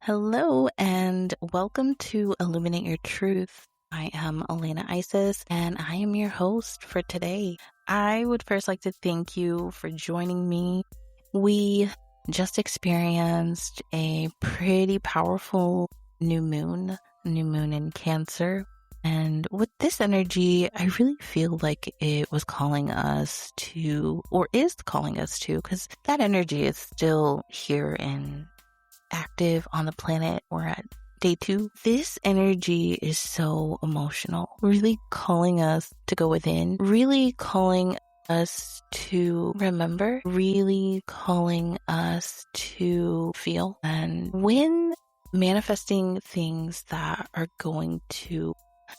Hello and welcome to Illuminate Your Truth. I am Elena Isis and I am your host for today. I would first like to thank you for joining me. We just experienced a pretty powerful new moon in Cancer. And with this energy, I really feel like it was calling us to, or is calling us to, because that energy is still here and active on the planet. We're at day 2. This energy is so emotional, really calling us to go within, really calling us to remember, really calling us to feel. And when manifesting things that are going to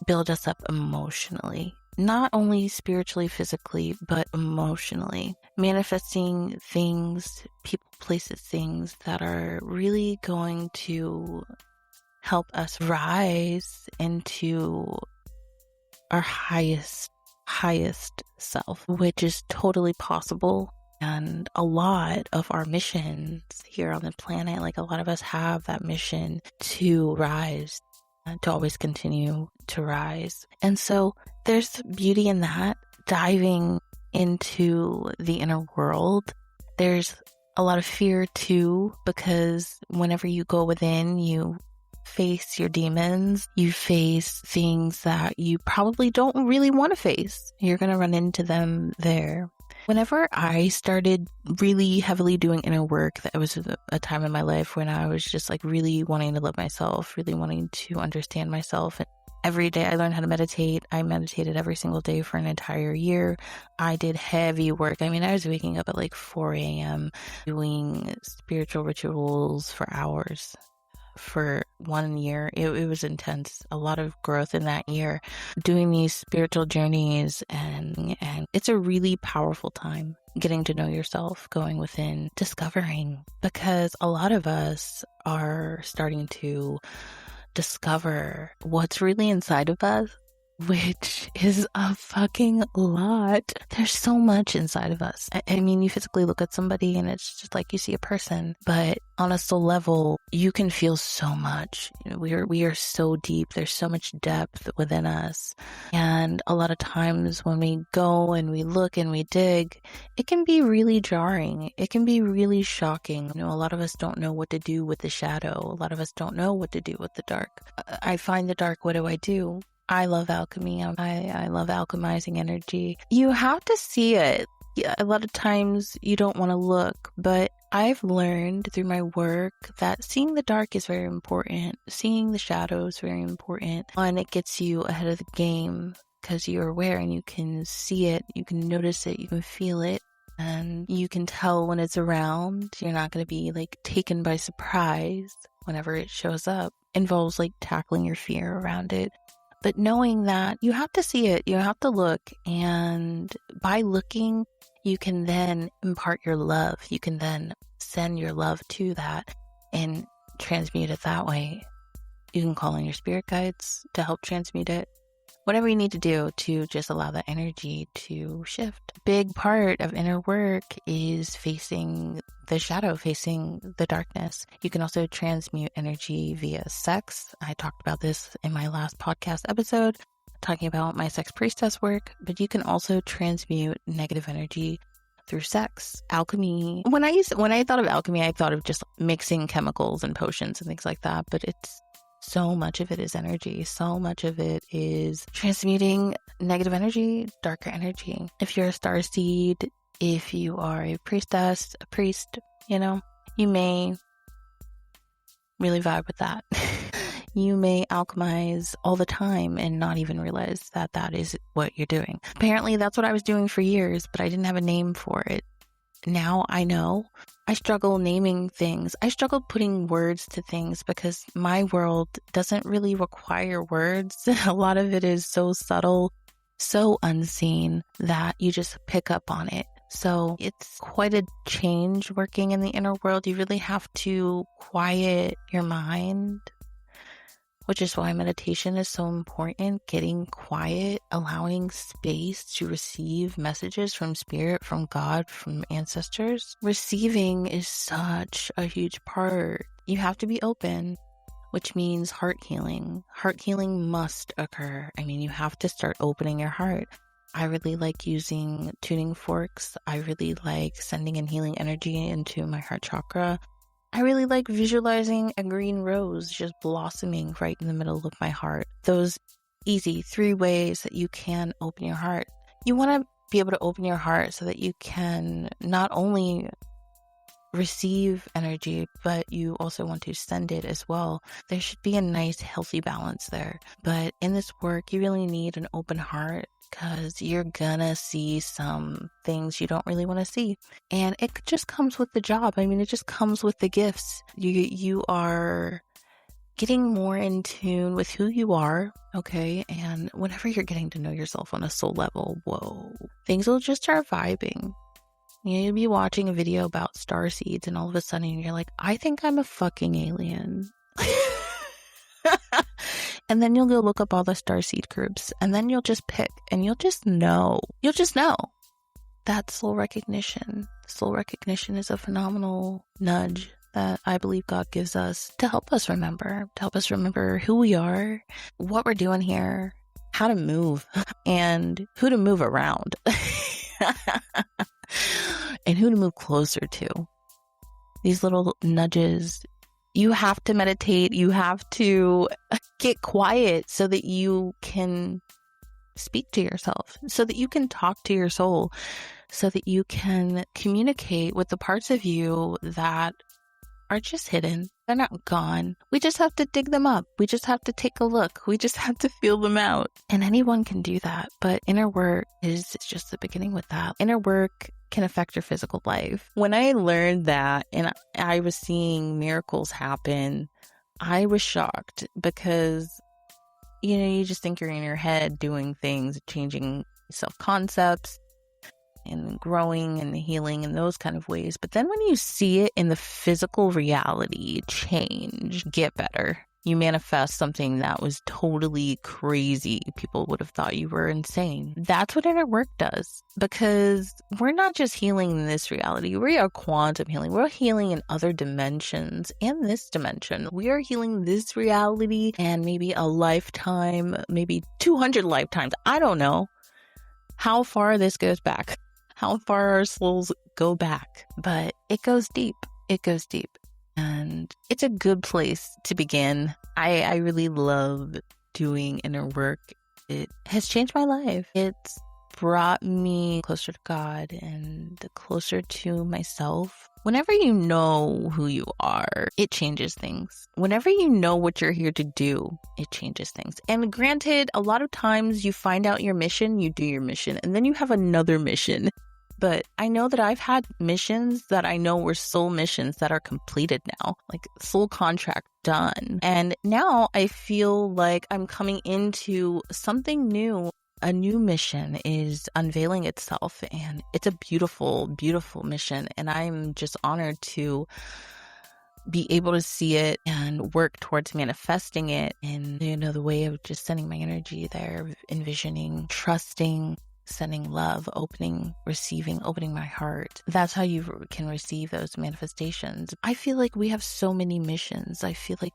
build us up emotionally, not only spiritually, physically, but emotionally. Manifesting things, people, places, things that are really going to help us rise into our highest self, which is totally possible. And a lot of our missions here on the planet, like a lot of us have that mission to rise, to always continue to rise. And so there's beauty in that, diving into the inner world. There's a lot of fear too, because whenever you go within, you face your demons, you face things that you probably don't really want to face. You're going to run into them there. Whenever I started really heavily doing inner work, that was a time in my life when I was just like really wanting to love myself, really wanting to understand myself. And every day I learned how to meditate. I meditated every single day for an entire year. I did heavy work. I mean, I was waking up at like 4 a.m. doing spiritual rituals for hours. For 1 year, it was intense. A lot of growth in that year, doing these spiritual journeys, and it's a really powerful time getting to know yourself, going within, discovering, because a lot of us are starting to discover what's really inside of us, which is a fucking lot. There's so much inside of us. I mean, you physically look at somebody and it's just like you see a person, but on a soul level, you can feel so much. You know, we are so deep. There's so much depth within us. And a lot of times when we go and we look and we dig, it can be really jarring. It can be really shocking. You know, a lot of us don't know what to do with the shadow. A lot of us don't know what to do with the dark. I find the dark. What do I do? I love alchemy. I love alchemizing energy. You have to see it. Yeah, a lot of times you don't want to look, but I've learned through my work that seeing the dark is very important. Seeing the shadows is very important. And it gets you ahead of the game because you're aware and you can see it, you can notice it, you can feel it, and you can tell when it's around. You're not going to be like taken by surprise whenever it shows up. Involves like tackling your fear around it. But knowing that you have to see it, you have to look, and by looking, you can then impart your love. You can then send your love to that and transmute it that way. You can call in your spirit guides to help transmute it. Whatever you need to do to just allow that energy to shift. A big part of inner work is facing the shadow, facing the darkness. You can also transmute energy via sex. I talked about this in my last podcast episode, talking about my sex priestess work, but you can also transmute negative energy through sex. Alchemy. When I thought of alchemy, I thought of just mixing chemicals and potions and things like that, but it's so much of it is energy. So much of it is transmuting negative energy, darker energy. If you're a starseed, if you are a priestess, a priest, you know, you may really vibe with that. You may alchemize all the time and not even realize that that is what you're doing. Apparently, that's what I was doing for years, but I didn't have a name for it. Now I know. I struggle naming things. I struggle putting words to things because my world doesn't really require words. A lot of it is so subtle, so unseen that you just pick up on it. So it's quite a change working in the inner world. You really have to quiet your mind which is why meditation is so important. Getting quiet, allowing space to receive messages from spirit, from God, from ancestors. Receiving is such a huge part. You have to be open, which means heart healing. Heart healing must occur. I mean, you have to start opening your heart. I really like using tuning forks. I really like sending in healing energy into my heart chakra. I really like visualizing a green rose just blossoming right in the middle of my heart. Those easy 3 ways that you can open your heart. You want to be able to open your heart so that you can not only receive energy, but you also want to send it as well. There should be a nice, healthy balance there. But in this work, you really need an open heart because you're gonna see some things you don't really want to see. And it just comes with the job. I mean, it just comes with the gifts. You are getting more in tune with who you are, okay? And whenever you're getting to know yourself on a soul level, whoa, things will just start vibing. You'll be watching a video about star seeds and all of a sudden you're like, I think I'm a fucking alien. And then you'll go look up all the star seed groups and then you'll just pick and you'll just know. You'll just know. That's soul recognition. Soul recognition is a phenomenal nudge that I believe God gives us to help us remember who we are, what we're doing here, how to move, and who to move around. And who to move closer to. These little nudges. You have to meditate. You have to get quiet so that you can speak to yourself, so that you can talk to your soul, so that you can communicate with the parts of you that are just hidden. They're not gone. We just have to dig them up. We just have to take a look. We just have to feel them out. And anyone can do that. But inner work is just the beginning with that. Inner work can affect your physical life. When I learned that and I was seeing miracles happen, I was shocked because, you just think you're in your head doing things, changing self-concepts and growing and healing in those kind of ways. But then when you see it in the physical reality, change, get better. You manifest something that was totally crazy. People would have thought you were insane. That's what inner work does, because we're not just healing in this reality. We are quantum healing. We're healing in other dimensions and this dimension. We are healing this reality and maybe a lifetime, maybe 200 lifetimes. I don't know how far this goes back, how far our souls go back, but it goes deep. It goes deep. And it's a good place to begin. I really love doing inner work. It has changed my life. It's brought me closer to God and closer to myself. Whenever you know who you are, it changes things. Whenever you know what you're here to do, it changes things. And granted, a lot of times you find out your mission, you do your mission, and then you have another mission. But I know that I've had missions that I know were soul missions that are completed now, like soul contract done. And now I feel like I'm coming into something new. A new mission is unveiling itself, and it's a beautiful, beautiful mission. And I'm just honored to be able to see it and work towards manifesting it in, the way of just sending my energy there, envisioning, trusting, sending love, opening my heart. That's how you can receive those manifestations. I feel like we have so many missions. I feel like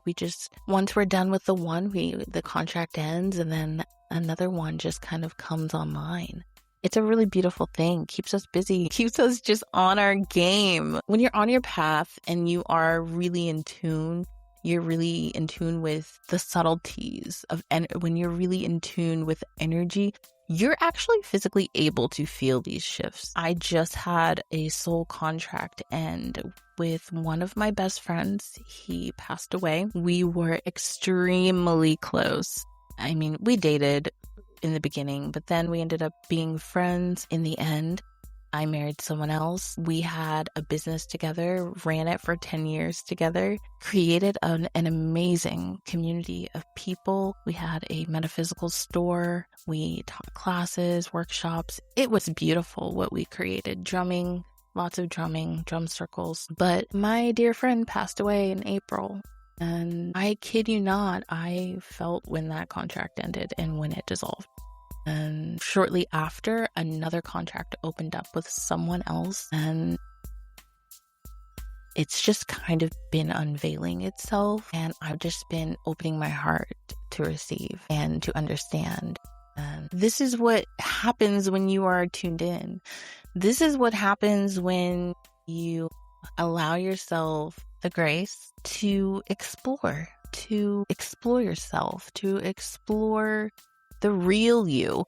once we're done with the one, the contract ends and then another one just kind of comes online. It's a really beautiful thing. Keeps us busy, keeps us just on our game. When you're on your path and you are really in tune, you're really in tune with the subtleties of, and when you're really in tune with energy, you're actually physically able to feel these shifts. I just had a soul contract end with one of my best friends. He passed away. We were extremely close. I mean, we dated in the beginning, but then we ended up being friends in the end. I married someone else. We had a business together, ran it for 10 years together, created an amazing community of people. We had a metaphysical store. We taught classes, workshops. It was beautiful what we created. Drumming, lots of drumming, drum circles. But my dear friend passed away in April. And I kid you not, I felt when that contract ended and when it dissolved. And shortly after, another contract opened up with someone else, and it's just kind of been unveiling itself. And I've just been opening my heart to receive and to understand. And this is what happens when you are tuned in. This is what happens when you allow yourself the grace to explore yourself, to explore the real you.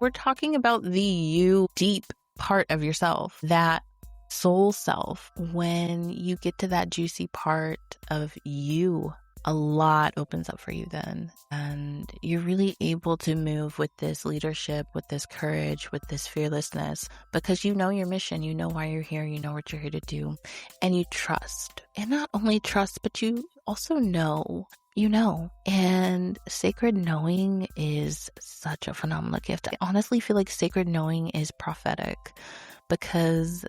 We're talking about the you deep part of yourself, that soul self. When you get to that juicy part of you, a lot opens up for you then. And you're really able to move with this leadership, with this courage, with this fearlessness, because you know your mission, you know why you're here, you know what you're here to do, and you trust. And not only trust, but you also know. You know, and sacred knowing is such a phenomenal gift. I honestly feel like sacred knowing is prophetic, because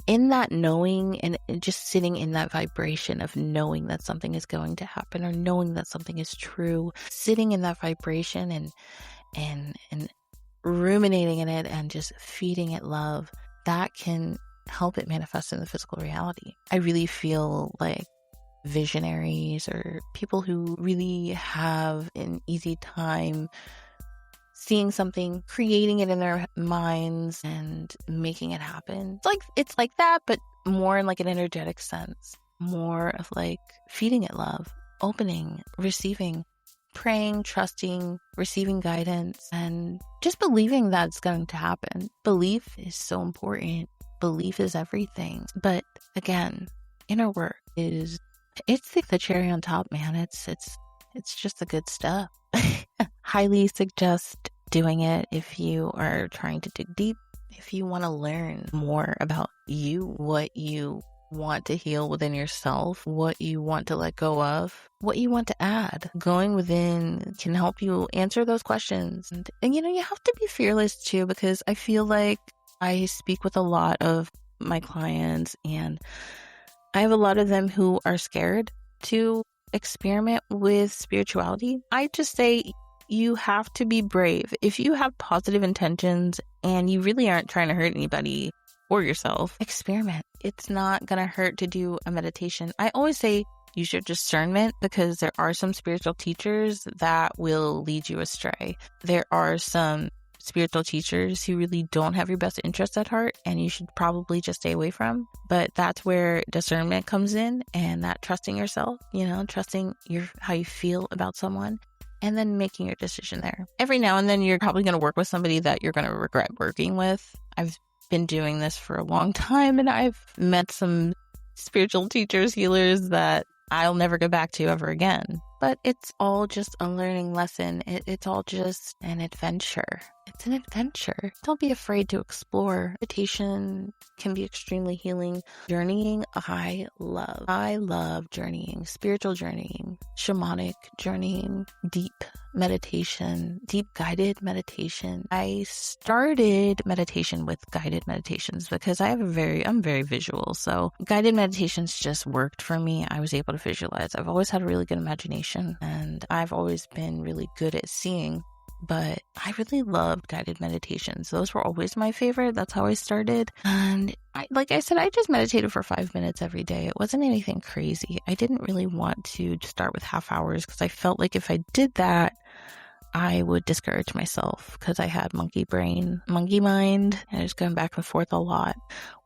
in that knowing and just sitting in that vibration of knowing that something is going to happen or knowing that something is true, sitting in that vibration and ruminating in it and just feeding it love, that can help it manifest in the physical reality. I really feel like visionaries or people who really have an easy time seeing something, creating it in their minds and making it happen. It's like that, but more in like an energetic sense, more of like feeding it love, opening, receiving, praying, trusting, receiving guidance, and just believing that it's going to happen. Belief is so important. Belief is everything. But again, inner work it's like the cherry on top, man. It's just the good stuff. Highly suggest doing it if you are trying to dig deep, if you want to learn more about you, what you want to heal within yourself, what you want to let go of, what you want to add. Going within can help you answer those questions. And you know, you have to be fearless too, because I feel like I speak with a lot of my clients, and I have a lot of them who are scared to experiment with spirituality. I just say you have to be brave. If you have positive intentions and you really aren't trying to hurt anybody or yourself, experiment. It's not going to hurt to do a meditation. I always say use your discernment, because there are some spiritual teachers that will lead you astray. There are some spiritual teachers who really don't have your best interest at heart, and you should probably just stay away from. But that's where discernment comes in, and that trusting yourself, you know, trusting how you feel about someone, and then making your decision there. Every now and then you're probably going to work with somebody that you're going to regret working with. I've been doing this for a long time, and I've met some spiritual teachers, healers that I'll never go back to ever again. But it's all just a learning lesson. It's all just an adventure. It's an adventure. Don't be afraid to explore. Meditation can be extremely healing. Journeying, I love journeying, spiritual journeying, shamanic journeying, deep meditation, deep guided meditation. I started meditation with guided meditations because I'm very visual. So guided meditations just worked for me. I was able to visualize. I've always had a really good imagination, and I've always been really good at seeing. But I really loved guided meditations. Those were always my favorite. That's how I started. And like I said, I just meditated for 5 minutes every day. It wasn't anything crazy. I didn't really want to start with half hours because I felt like if I did that, I would discourage myself because I had monkey brain, monkey mind, and I was going back and forth a lot.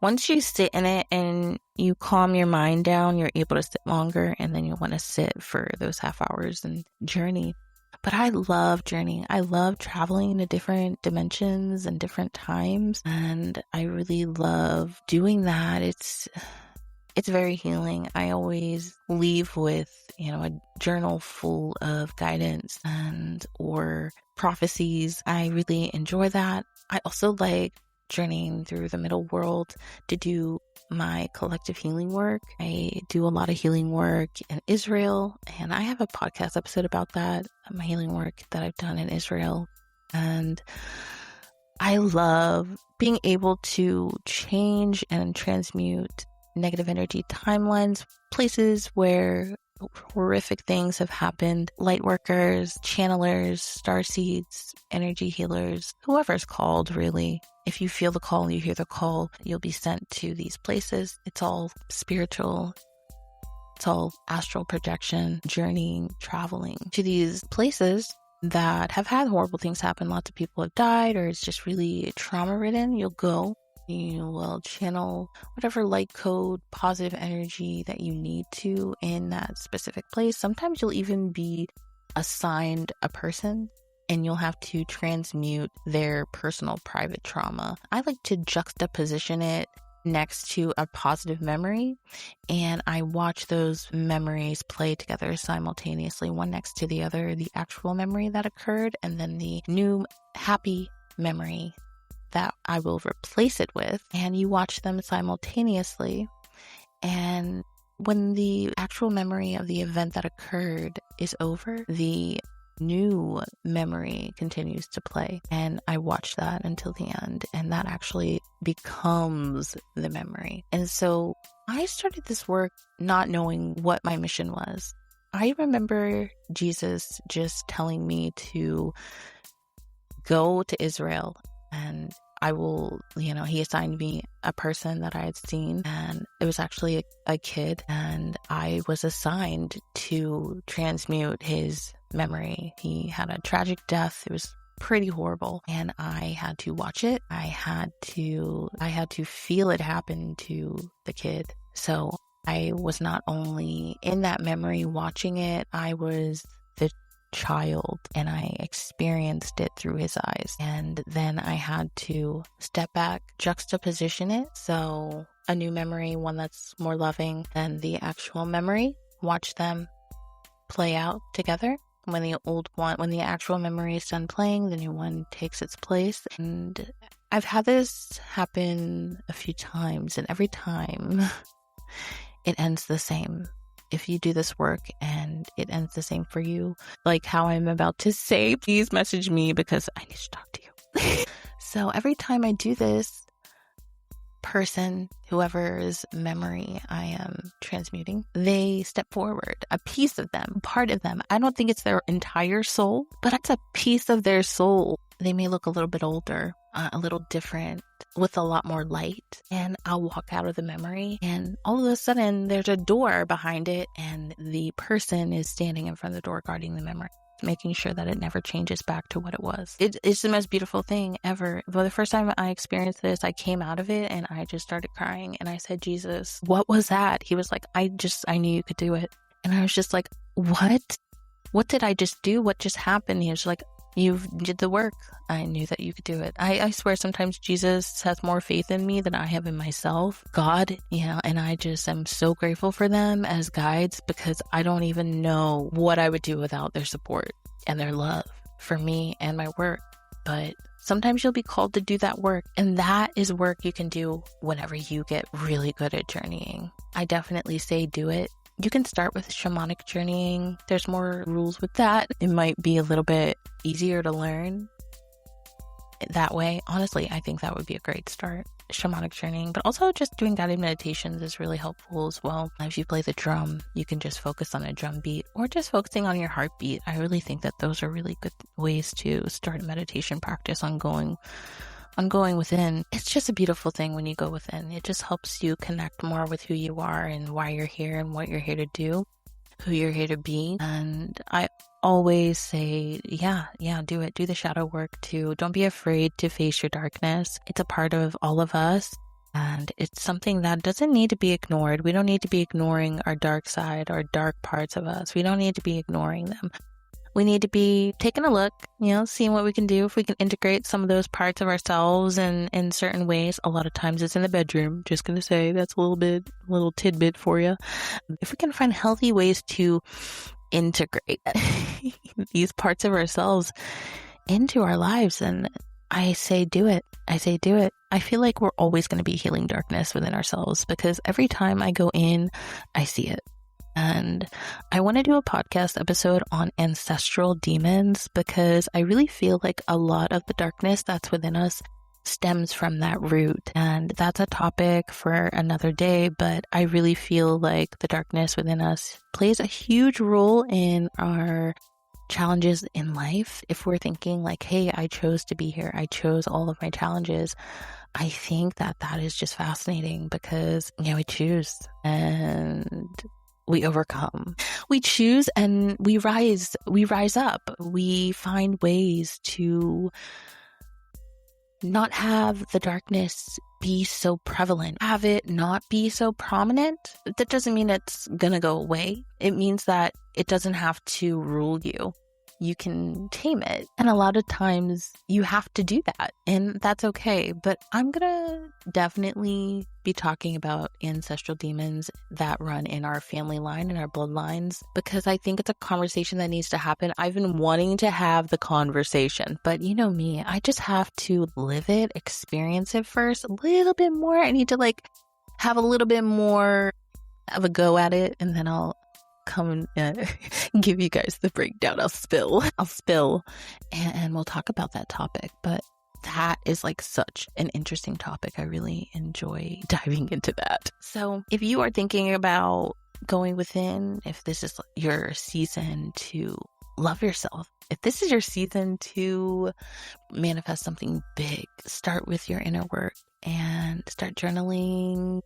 Once you sit in it and you calm your mind down, you're able to sit longer, and then you want to sit for those half hours and journey. But I love journeying. I love traveling to different dimensions and different times. And I really love doing that. It's very healing. I always leave with, a journal full of guidance or prophecies. I really enjoy that. I also like journeying through the middle world to do my collective healing work. I do a lot of healing work in Israel, and I have a podcast episode about that, my healing work that I've done in Israel. And I love being able to change and transmute negative energy timelines, places where horrific things have happened. Light workers, channelers, starseeds, energy healers, whoever's called, really. If you feel the call, you hear the call, you'll be sent to these places. It's all spiritual. It's all astral projection, journeying, traveling to these places that have had horrible things happen. Lots of people have died, or it's just really trauma-ridden. You'll go. You will channel whatever light code, positive energy that you need to in that specific place. Sometimes you'll even be assigned a person and you'll have to transmute their personal private trauma. I like to juxtaposition it next to a positive memory, and I watch those memories play together simultaneously, one next to the other, the actual memory that occurred and then the new happy memory that I will replace it with, and you watch them simultaneously. And when the actual memory of the event that occurred is over, the new memory continues to play, and I watch that until the end, and that actually becomes the memory. And so I started this work not knowing what my mission was. I remember Jesus just telling me to go to Israel, and I will, he assigned me a person that I had seen, and it was actually a kid, and I was assigned to transmute his memory. He had a tragic death. It was pretty horrible, and I had to watch it. I had to feel it happen to the kid. So I was not only in that memory watching it, I was the child, and I experienced it through his eyes. And then I had to step back, juxtaposition it. So a new memory, one that's more loving than the actual memory, watch them play out together. When the actual memory is done playing, the new one takes its place. And I've had this happen a few times, and every time it ends the same. If you do this work and it ends the same for you, like how I'm about to say, please message me because I need to talk to you. So every time I do this, person, whoever's memory I am transmuting, they step forward, a piece of them, part of them. I don't think it's their entire soul, but it's a piece of their soul. They may look a little bit older, a little different, with a lot more light, and I'll walk out of the memory, and all of a sudden there's a door behind it, and the person is standing in front of the door guarding the memory, making sure that it never changes back to what it was. It's the most beautiful thing ever. But the first time I experienced this, I came out of it and I just started crying, and I said, Jesus, what was that? He was like, I knew you could do it. And I was just like, what did I just do? What just happened? He was like, you did the work. I knew that you could do it. I swear sometimes Jesus has more faith in me than I have in myself. God, and I just am so grateful for them as guides, because I don't even know what I would do without their support and their love for me and my work. But sometimes you'll be called to do that work, and that is work you can do whenever you get really good at journeying. I definitely say do it. You can start with shamanic journeying. There's more rules with that. It might be a little bit easier to learn that way. Honestly, I think that would be a great start, shamanic journeying. But also just doing guided meditations is really helpful as well. If you play the drum, you can just focus on a drum beat, or just focusing on your heartbeat. I really think that those are really good ways to start a meditation practice on going within. It's just a beautiful thing when you go within. It just helps you connect more with who you are and why you're here and what you're here to do, who you're here to be. And I always say, yeah, do it. Do the shadow work too. Don't be afraid to face your darkness. It's a part of all of us, and it's something that doesn't need to be ignored. We don't need to be ignoring our dark side, our dark parts of us. We don't need to be ignoring them. We need to be taking a look, seeing what we can do, if we can integrate some of those parts of ourselves in certain ways. A lot of times it's in the bedroom. Just going to say that's a little tidbit for you. If we can find healthy ways to integrate these parts of ourselves into our lives, and I say do it. I feel like we're always going to be healing darkness within ourselves, because every time I go in, I see it. And I want to do a podcast episode on ancestral demons, because I really feel like a lot of the darkness that's within us stems from that root. And that's a topic for another day, but I really feel like the darkness within us plays a huge role in our challenges in life. If we're thinking like, hey, I chose to be here, I chose all of my challenges, I think that is just fascinating because, we choose and we overcome. We choose and we rise up. We find ways to not have the darkness be so prevalent, have it not be so prominent. That doesn't mean it's gonna go away. It means that it doesn't have to rule you. You can tame it. And a lot of times you have to do that, and that's okay. But I'm gonna definitely be talking about ancestral demons that run in our family line, in our bloodlines, because I think it's a conversation that needs to happen. I've been wanting to have the conversation, but you know me, I just have to live it, experience it first a little bit more. I need to have a little bit more of a go at it, and then I'll come and give you guys the breakdown. I'll spill and we'll talk about that topic. But that is such an interesting topic. I really enjoy diving into that. So if you are thinking about going within, if this is your season to love yourself, if this is your season to manifest something big, start with your inner work and start journaling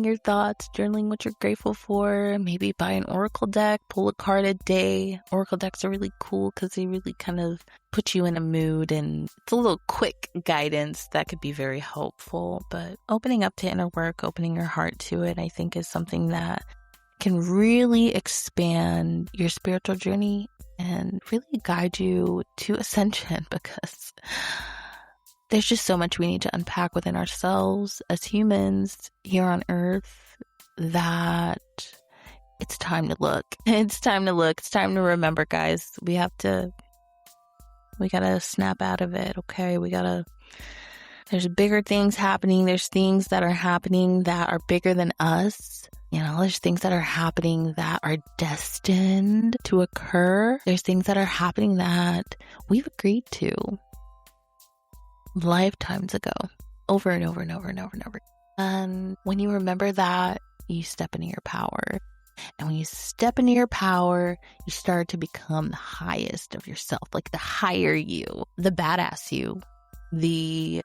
your thoughts, journaling what you're grateful for. Maybe buy an oracle deck, pull a card a day. Oracle decks are really cool because they really kind of put you in a mood, and it's a little quick guidance that could be very helpful. But opening up to inner work, opening your heart to it, I think is something that can really expand your spiritual journey and really guide you to ascension, because there's just so much we need to unpack within ourselves as humans here on Earth that it's time to look. It's time to look. It's time to remember, guys. We gotta snap out of it, okay? There's bigger things happening. There's things that are happening that are bigger than us. There's things that are happening that are destined to occur. There's things that are happening that we've agreed to lifetimes ago, over and over and over and over and over. And when you remember that, you step into your power. And when you step into your power, you start to become the highest of yourself, the higher you, the badass you, the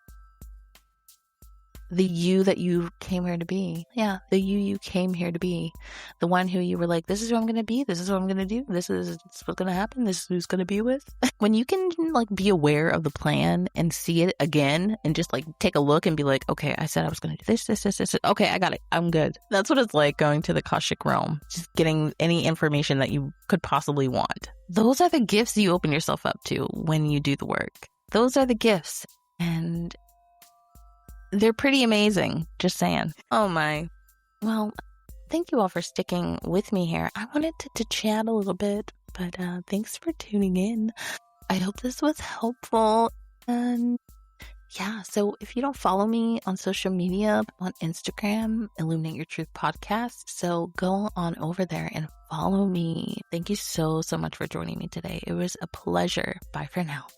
you that you came here to be. Yeah, the you came here to be. The one who you were like, this is who I'm going to be. This is what I'm going to do. This is what's going to happen. This is who's going to be with. When you can be aware of the plan and see it again and just take a look and be like, okay, I said I was going to do this. Okay, I got it. I'm good. That's what it's like going to the Akashic realm. Just getting any information that you could possibly want. Those are the gifts you open yourself up to when you do the work. Those are the gifts. And they're pretty amazing. Just saying. Oh my. Well, thank you all for sticking with me here. I wanted to chat a little bit, but thanks for tuning in. I hope this was helpful. And yeah, so if you don't follow me on social media, on Instagram, Illuminate Your Truth podcast. So go on over there and follow me. Thank you so much for joining me today. It was a pleasure. Bye for now.